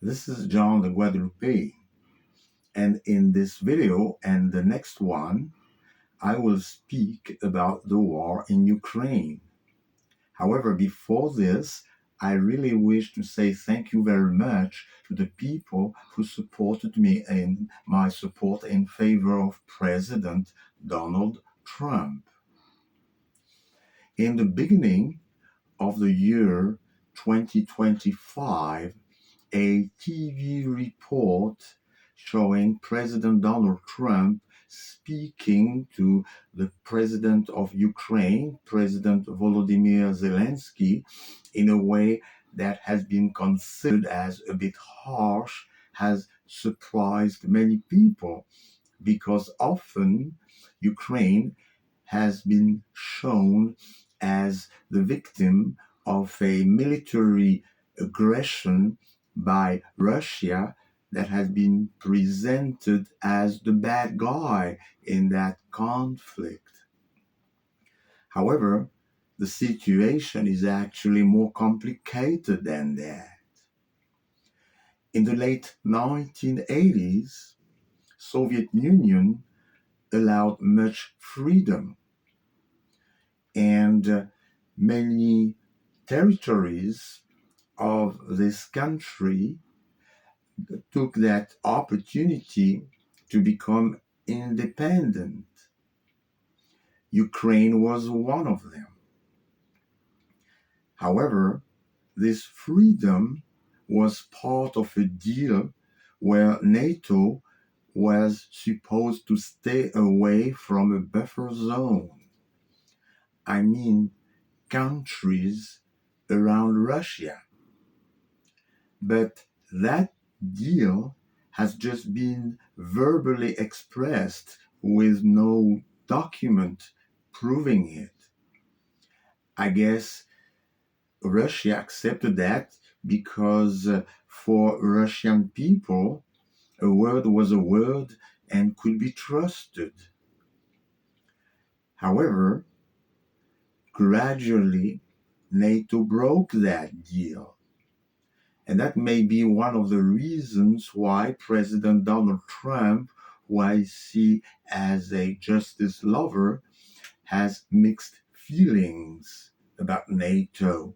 This is John the Gadeloupean, and in this video and the next one, I will speak about the war in Ukraine. However, before this, I really wish to say thank you very much to the people who supported me in my support in favor of President Donald Trump. In the beginning of the year 2025, a TV report showing President Donald Trump speaking to the President of Ukraine, President Volodymyr Zelensky, in a way that has been considered as a bit harsh, has surprised many people because often Ukraine has been shown as the victim of a military aggression by Russia that has been presented as the bad guy in that conflict. However, the situation is actually more complicated than that. In the late 1980s, Soviet Union allowed much freedom, and many territories of this country took that opportunity to become independent. Ukraine was one of them. However, this freedom was part of a deal where NATO was supposed to stay away from a buffer zone. I mean, countries around Russia. But that deal has just been verbally expressed with no document proving it. I guess Russia accepted that because for Russian people, a word was a word and could be trusted. However, gradually, NATO broke that deal. And that may be one of the reasons why President Donald Trump, who I see as a justice lover, has mixed feelings about NATO.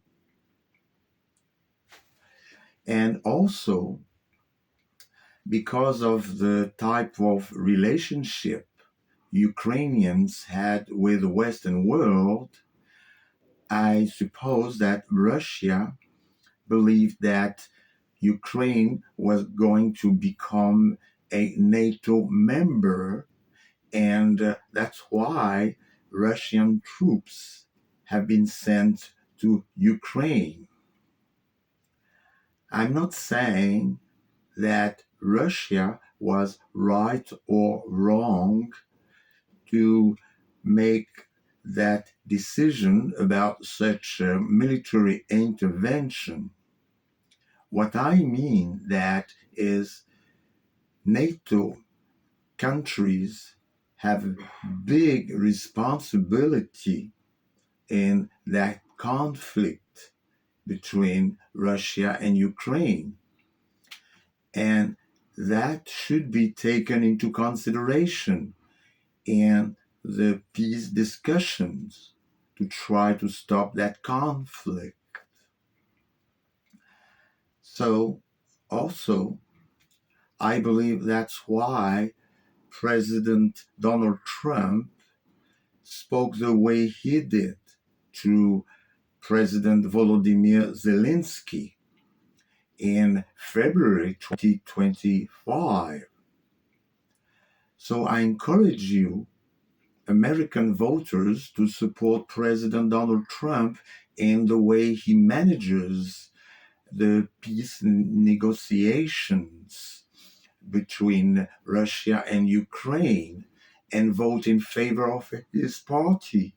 And also, because of the type of relationship Ukrainians had with the Western world, I suppose that Russia believed that Ukraine was going to become a NATO member, and that's why Russian troops have been sent to Ukraine. I'm not saying that Russia was right or wrong to make that decision about such a military intervention. What I mean that is NATO countries have big responsibility in that conflict between Russia and Ukraine. And that should be taken into consideration in the peace discussions to try to stop that conflict. So, also, I believe that's why President Donald Trump spoke the way he did to President Volodymyr Zelensky in February 2025. So I encourage you, American voters, to support President Donald Trump in the way he manages the peace negotiations between Russia and Ukraine, and vote in favor of his party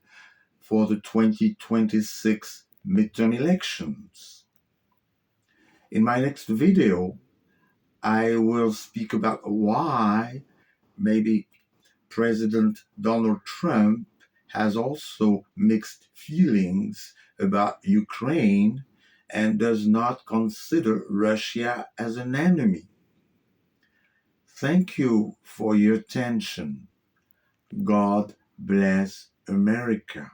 for the 2026 midterm elections. In my next video, I will speak about why maybe President Donald Trump has also mixed feelings about Ukraine and does not consider Russia as an enemy. Thank you for your attention. God bless America.